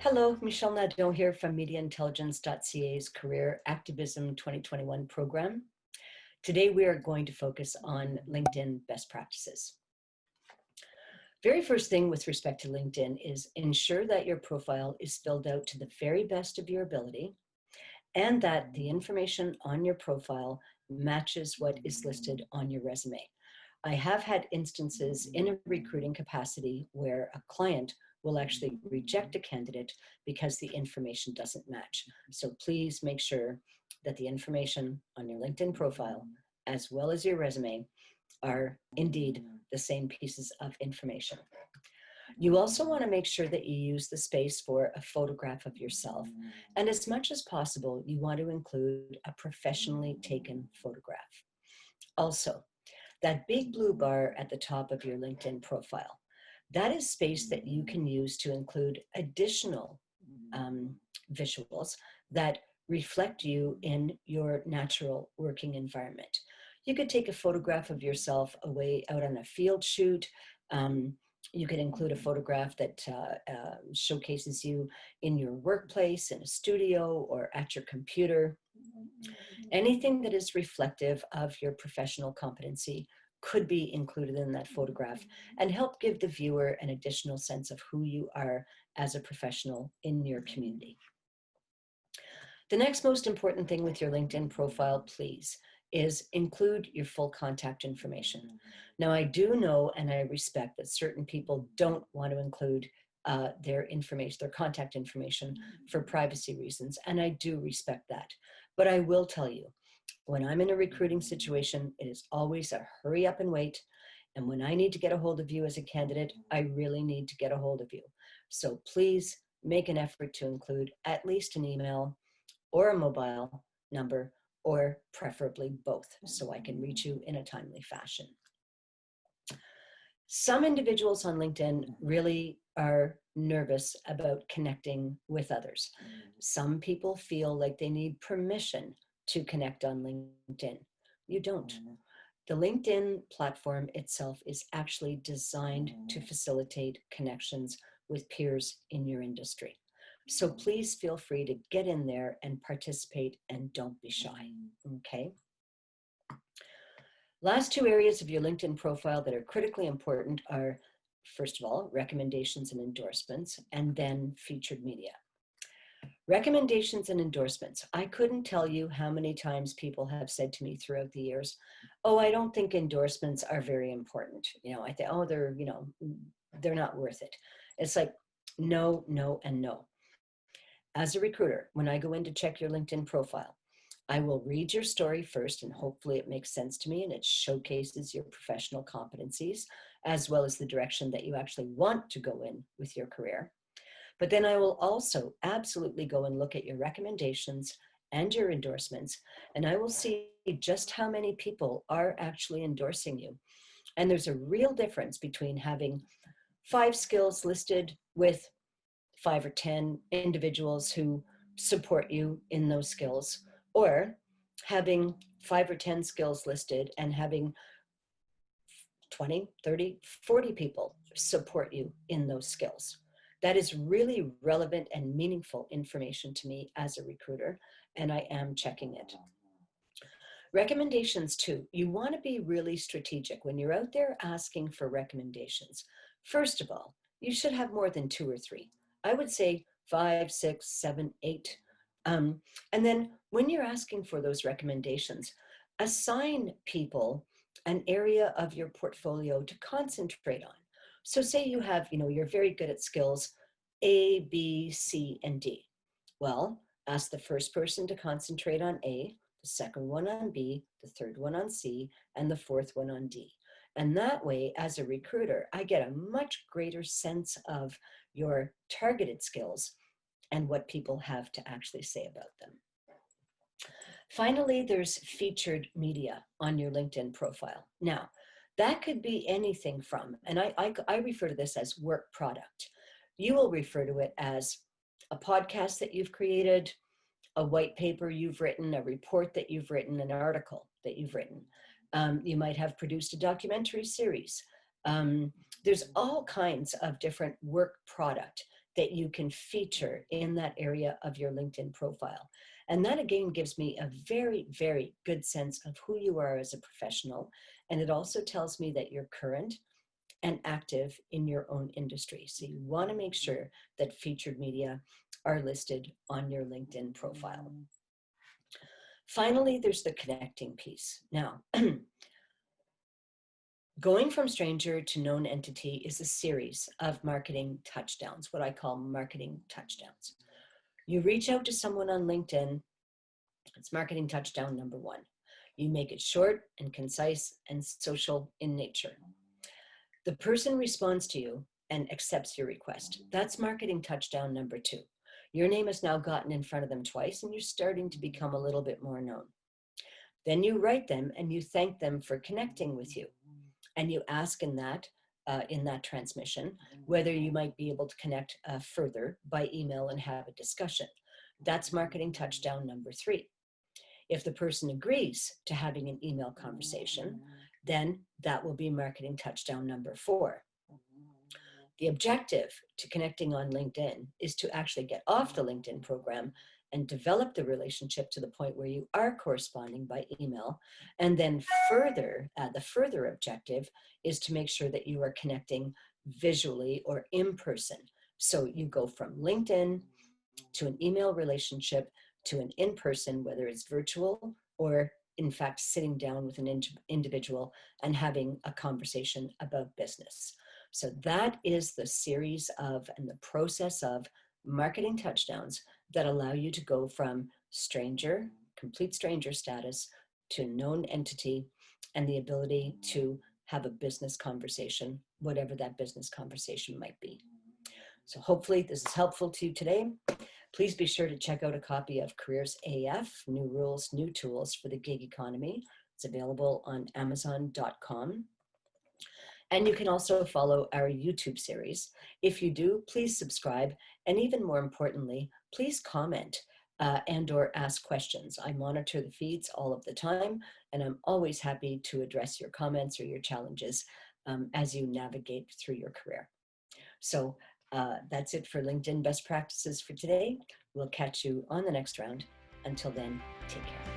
Hello, Michelle Nadon here from mediaINTELLIGENCE.ca's Career Activism 2021 program. Today we are going to focus on LinkedIn best practices. Very first thing with respect to LinkedIn is ensure that your profile is filled out to the very best of your ability and that the information on your profile matches what is listed on your resume. I have had instances in a recruiting capacity where a client will actually reject a candidate because the information doesn't match. So please make sure that the information on your LinkedIn profile, as well as your resume, are indeed the same pieces of information. You also want to make sure that you use the space for a photograph of yourself. And as much as possible, you want to include a professionally taken photograph. Also, that big blue bar at the top of your LinkedIn profile, that is space that you can use to include additional visuals that reflect you in your natural working environment. You could take a photograph of yourself away out on a field shoot. You could include a photograph that showcases you in your workplace, in a studio, or at your computer. Anything that is reflective of your professional competency could be included in that photograph and help give the viewer an additional sense of who you are as a professional in your community. The next most important thing with your LinkedIn profile, please, is include your full contact information. Now, I do know and I respect that certain people don't want to include their information, their contact information for privacy reasons, and I do respect that. But I will tell you, when I'm in a recruiting situation, it is always a hurry up and wait. And when I need to get a hold of you as a candidate, I really need to get a hold of you. So please make an effort to include at least an email or a mobile number, or preferably both, so I can reach you in a timely fashion. Some individuals on LinkedIn really are nervous about connecting with others. Some people feel like they need permission to connect on LinkedIn. You don't. The LinkedIn platform itself is actually designed to facilitate connections with peers in your industry. So please feel free to get in there and participate and don't be shy, okay? Last two areas of your LinkedIn profile that are critically important are, first of all, recommendations and endorsements, and then featured media. Recommendations and endorsements. I couldn't tell you how many times people have said to me throughout the years, oh, I don't think endorsements are very important. I think, oh, they're not worth it. It's like, no, no, and no. As a recruiter, when I go in to check your LinkedIn profile, I will read your story first, and hopefully it makes sense to me and it showcases your professional competencies, as well as the direction that you actually want to go in with your career. But then I will also absolutely go and look at your recommendations and your endorsements, and I will see just how many people are actually endorsing you. And there's a real difference between having 5 skills listed with 5 or 10 individuals who support you in those skills, or having 5 or 10 skills listed and having 20, 30, 40 people support you in those skills. That is really relevant and meaningful information to me as a recruiter, and I am checking it. Recommendations too. You want to be really strategic when you're out there asking for recommendations. First of all, you should have more than 2 or 3. I would say 5, 6, 7, 8. And then when you're asking for those recommendations, assign people an area of your portfolio to concentrate on. So say you have, you're very good at skills A, B, C, and D. Well, ask the first person to concentrate on A, the second one on B, the third one on C, and the fourth one on D. And that way, as a recruiter, I get a much greater sense of your targeted skills and what people have to actually say about them. Finally, there's featured media on your LinkedIn profile. Now, that could be anything from, and I refer to this as work product. You will refer to it as a podcast that you've created, a white paper you've written, a report that you've written, an article that you've written. You might have produced a documentary series. There's all kinds of different work product that you can feature in that area of your LinkedIn profile. And that again gives me a very, very good sense of who you are as a professional. And it also tells me that you're current and active in your own industry. So you want to make sure that featured media are listed on your LinkedIn profile. Finally, there's the connecting piece. Now, going from stranger to known entity is a series of marketing touchdowns, what I call marketing touchdowns. You reach out to someone on LinkedIn, it's marketing touchdown number one. You make it short and concise and social in nature. The person responds to you and accepts your request. That's marketing touchdown number two. Your name has now gotten in front of them twice and you're starting to become a little bit more known. Then you write them and you thank them for connecting with you. And you ask in that transmission whether you might be able to connect further by email and have a discussion. That's marketing touchdown number three. If the person agrees to having an email conversation, then that will be marketing touchdown number four. The objective to connecting on LinkedIn is to actually get off the LinkedIn program and develop the relationship to the point where you are corresponding by email. And then further, the further objective is to make sure that you are connecting visually or in person. So you go from LinkedIn to an email relationship to an in-person, whether it's virtual or in fact sitting down with an individual and having a conversation about business. So that is the series of and the process of marketing touchdowns that allow you to go from stranger, complete stranger status, to known entity and the ability to have a business conversation, whatever that business conversation might be. So hopefully this is helpful to you today. Please be sure to check out a copy of Careers AF, New Rules, New Tools for the Gig Economy. It's available on Amazon.com. And you can also follow our YouTube series. If you do, please subscribe. And even more importantly, please comment and or ask questions. I monitor the feeds all of the time, and I'm always happy to address your comments or your challenges as you navigate through your career. So that's it for LinkedIn Best Practices for today. We'll catch you on the next round. Until then, take care.